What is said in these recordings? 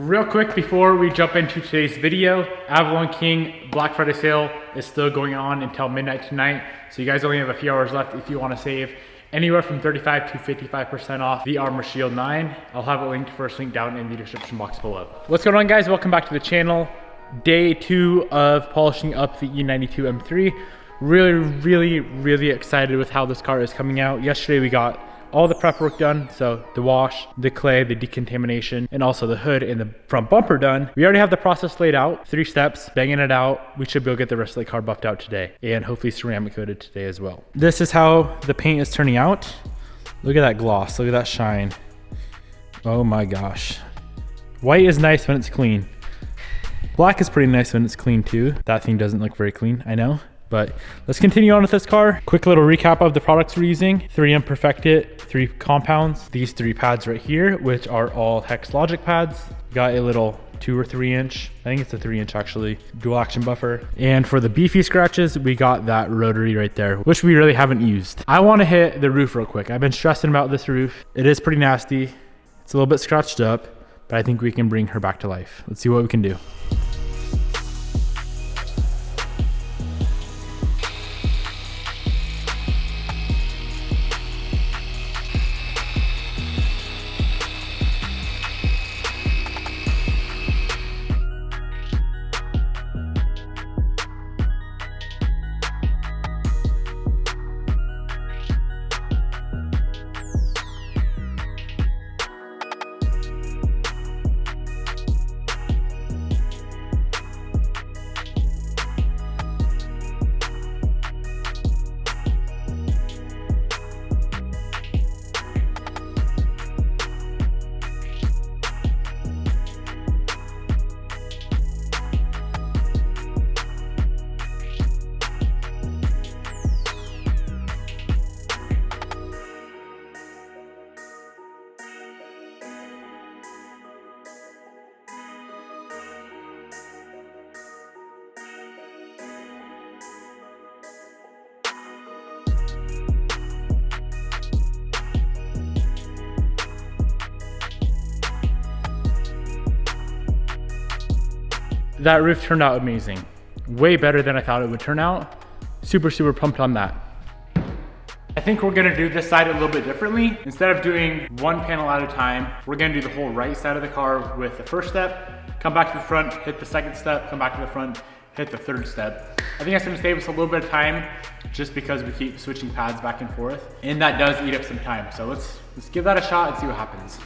Real quick before we jump into today's video, Avalon King Black Friday sale is still going on until midnight tonight. So you guys only have a few hours left if you want to save anywhere from 35 to 55% off the Armor Shield 9. I'll have it linked, first link down in the description box below. What's going on, guys? Welcome back to the channel. Day 2 of polishing up the E92 M3. Really excited with how this car is coming out. Yesterday we got all the prep work done, so the wash, the clay, the decontamination, and also the hood and the front bumper done. We already have the process laid out, 3 steps, banging it out. We should be able to get the rest of the car buffed out today, and hopefully ceramic coated today as well. This is how the paint is turning out. Look at that gloss, look at that shine. Oh my gosh. White is nice when it's clean. Black is pretty nice when it's clean too. That thing doesn't look very clean, I know. But let's continue on with this car. Quick little recap of the products we're using. 3M Perfected 3 compounds. These 3 pads right here, which are all Hex Logic pads. Got a little 2 or 3 inch, I think it's a 3 inch actually, dual action buffer. And for the beefy scratches, we got that rotary right there, which we really haven't used. I wanna hit the roof real quick. I've been stressing about this roof. It is pretty nasty. It's a little bit scratched up, but I think we can bring her back to life. Let's see what we can do. That roof turned out amazing. Way better than I thought it would turn out. Super pumped on that. I think we're gonna do this side a little bit differently. Instead of doing one panel at a time, we're gonna do the whole right side of the car with the first step, come back to the front, hit the second step, come back to the front, hit the third step. I think that's gonna save us a little bit of time just because we keep switching pads back and forth. And that does eat up some time. So let's give that a shot and see what happens.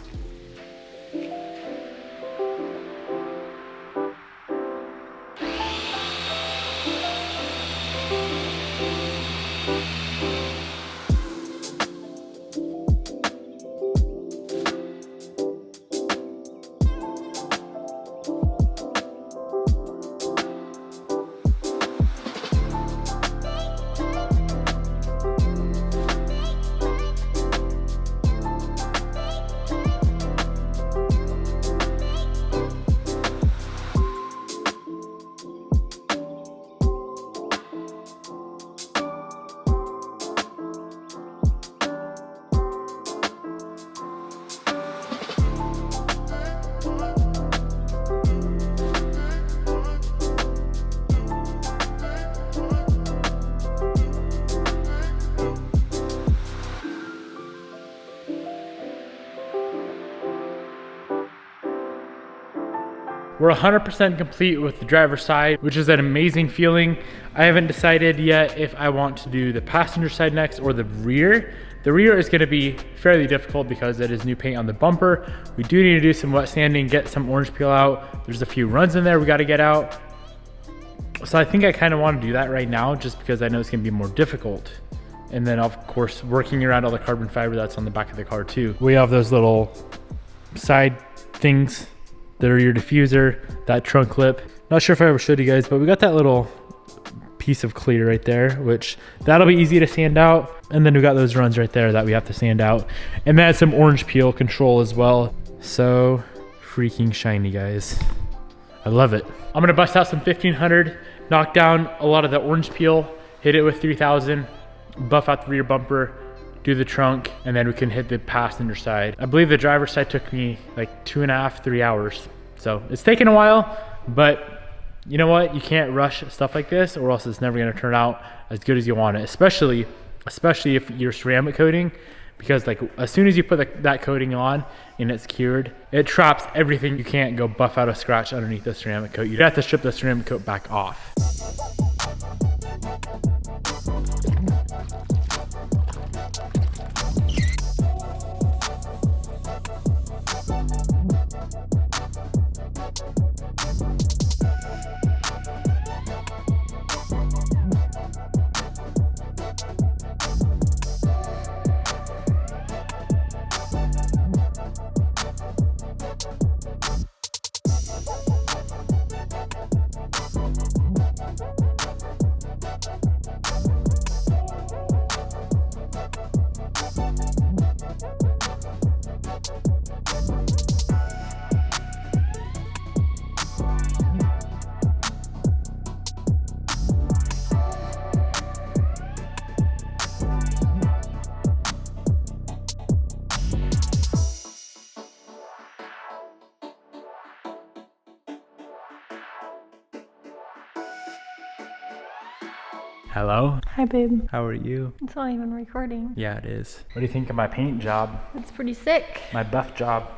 We're 100% complete with the driver's side, which is an amazing feeling. I haven't decided yet if I want to do the passenger side next or the rear. The rear is gonna be fairly difficult because it is new paint on the bumper. We do need to do some wet sanding, get some orange peel out. There's a few runs in there we gotta get out. So I think I kinda wanna do that right now just because I know it's gonna be more difficult. And then of course, working around all the carbon fiber that's on the back of the car too. We have those little side things that are your diffuser, that trunk clip. Not sure if I ever showed you guys, but we got that little piece of clear right there, which that'll be easy to sand out. And then we got those runs right there that we have to sand out. And then some orange peel control as well. So freaking shiny, guys. I love it. I'm gonna bust out some 1500, knock down a lot of the orange peel, hit it with 3000, buff out the rear bumper, do the trunk, and then we can hit the passenger side. I believe the driver's side took me like 2.5, 3 hours. So it's taken a while, but you know what? You can't rush stuff like this, or else it's never gonna turn out as good as you want it, especially if you're ceramic coating, because like as soon as you put that coating on and it's cured, it traps everything. You can't go buff out a scratch underneath the ceramic coat. You'd have to strip the ceramic coat back off. Hello? Hi, babe. How are you? It's not even recording. Yeah, it is. What do you think of my paint job? It's pretty sick. My buff job?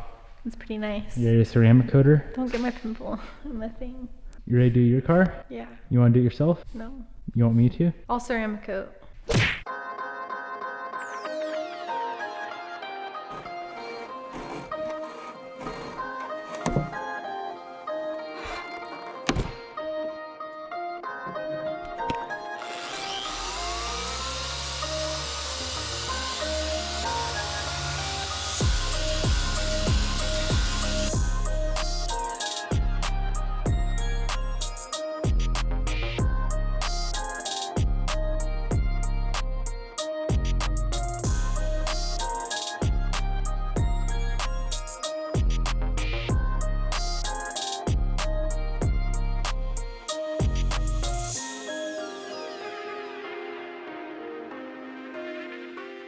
It's pretty nice. You ready to ceramic coater? Don't get my pimple on the thing. You ready to do your car? Yeah. You want to do it yourself? No. You want me to? I'll ceramic coat.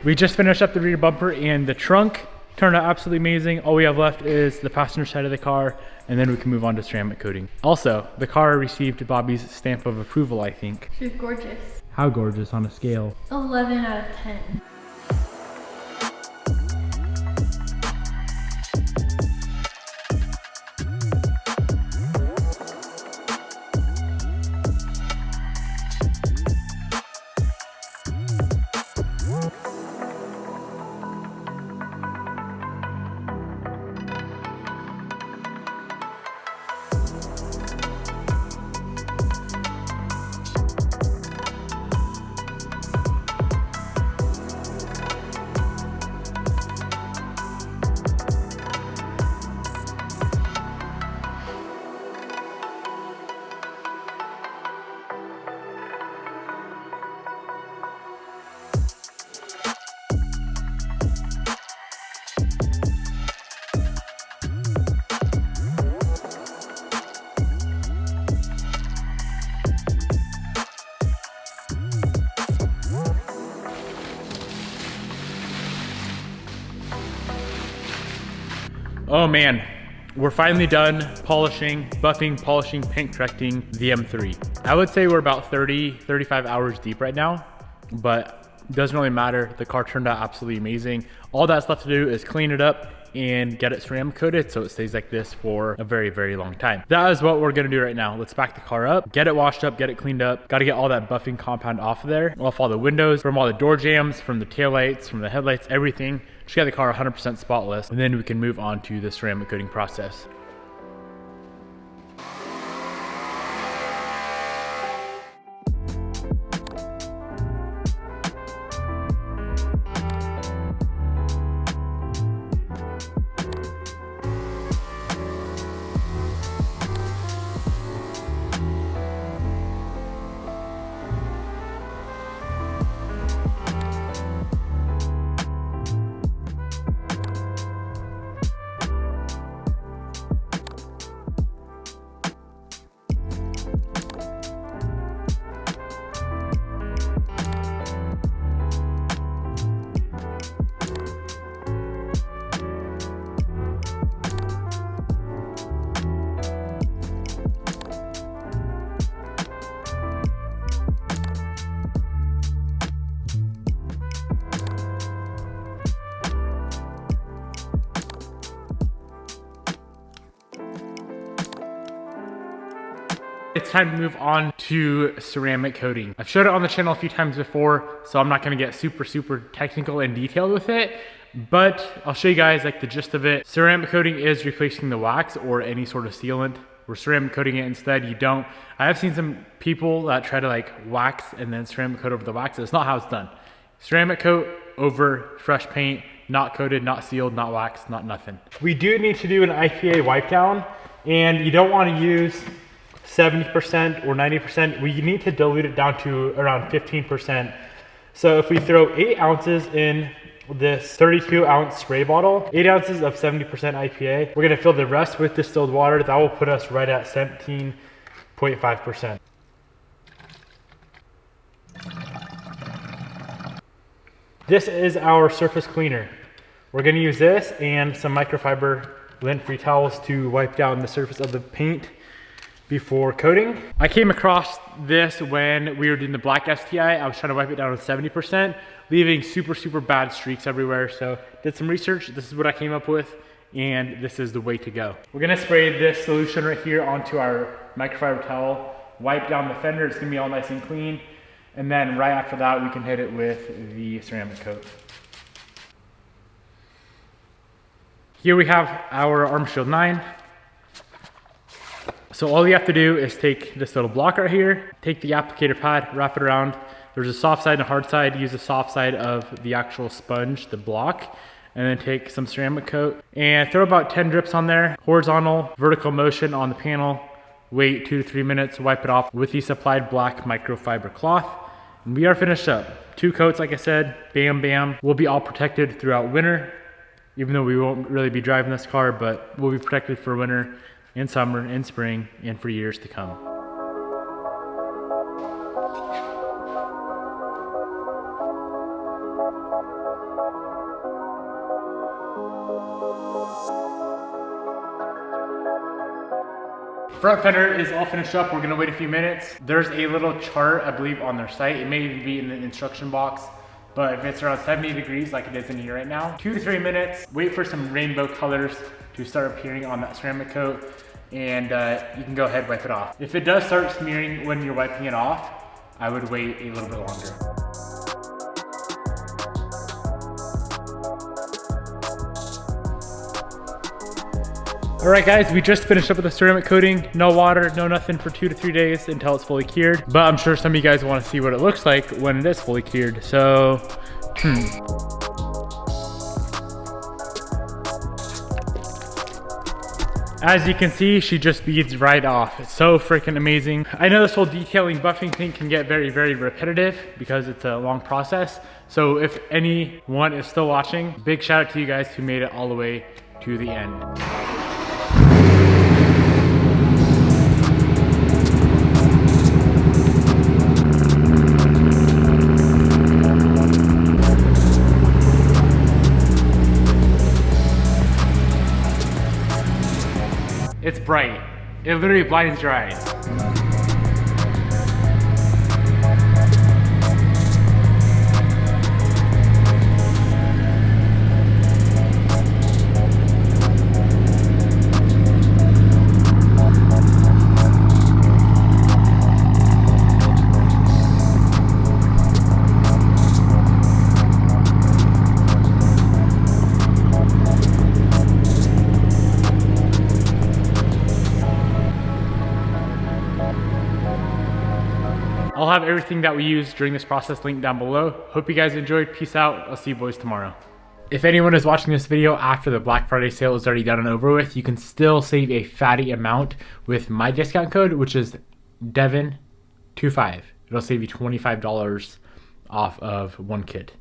We just finished up the rear bumper and the trunk. Turned out absolutely amazing. All we have left is the passenger side of the car, and then we can move on to ceramic coating. Also, the car received Bobby's stamp of approval, I think. She's gorgeous. How gorgeous on a scale? 11 out of 10. Oh man, we're finally done polishing, buffing, polishing, paint correcting the M3. I would say we're about 35 hours deep right now, but it doesn't really matter. The car turned out absolutely amazing. All that's left to do is clean it up and get it ceramic coated so it stays like this for a very, very long time. That is what we're gonna do right now. Let's back the car up, get it washed up, get it cleaned up. Gotta get all that buffing compound off of there, off all the windows, from all the door jambs, from the taillights, from the headlights, everything. Just get the car 100% spotless, and then we can move on to the ceramic coating process. It's time to move on to ceramic coating. I've showed it on the channel a few times before, so I'm not gonna get super technical and detailed with it, but I'll show you guys like the gist of it. Ceramic coating is replacing the wax or any sort of sealant. We're ceramic coating it instead. You don't. I have seen some people that try to like wax and then ceramic coat over the wax. It's not how it's done. Ceramic coat over fresh paint, not coated, not sealed, not waxed, not nothing. We do need to do an IPA wipe down, and you don't want to use 70% or 90%. We need to dilute it down to around 15%. So if we throw 8 ounces in this 32 ounce spray bottle, 8 ounces of 70% IPA, we're gonna fill the rest with distilled water. That will put us right at 17.5%. This is our surface cleaner. We're gonna use this and some microfiber lint-free towels to wipe down the surface of the paint before coating. I came across this when we were doing the black STI. I was trying to wipe it down with 70%, leaving super bad streaks everywhere. So did some research. This is what I came up with, and this is the way to go. We're gonna spray this solution right here onto our microfiber towel, wipe down the fender. It's gonna be all nice and clean. And then right after that, we can hit it with the ceramic coat. Here we have our Arm Shield 9. So all you have to do is take this little block right here, take the applicator pad, wrap it around. There's a soft side and a hard side. Use the soft side of the actual sponge, the block, and then take some ceramic coat and throw about 10 drips on there. Horizontal, vertical motion on the panel. Wait 2 to 3 minutes, wipe it off with the supplied black microfiber cloth. And we are finished up. 2 coats, like I said, bam, bam. We'll be all protected throughout winter, even though we won't really be driving this car, but we'll be protected for winter, in summer, in spring, and for years to come. Front fender is all finished up. We're gonna wait a few minutes. There's a little chart, I believe, on their site. It may even be in the instruction box, but if it's around 70 degrees like it is in here right now, 2 to 3 minutes, wait for some rainbow colors to start appearing on that ceramic coat, and you can go ahead and wipe it off. If it does start smearing when you're wiping it off, I would wait a little bit longer. All right guys, we just finished up with the ceramic coating. No water, no nothing for 2 to 3 days until it's fully cured. But I'm sure some of you guys want to see what it looks like when it is fully cured. So, As you can see, she just beads right off. It's so freaking amazing. I know this whole detailing buffing thing can get very repetitive because it's a long process. So if anyone is still watching, big shout out to you guys who made it all the way to the end. It's bright. It literally blinds your eyes. I'll have everything that we used during this process linked down below. Hope you guys enjoyed. Peace out. I'll see you boys tomorrow. If anyone is watching this video after the Black Friday sale is already done and over with, you can still save a fatty amount with my discount code, which is Devin25. It'll save you $25 off of one kit.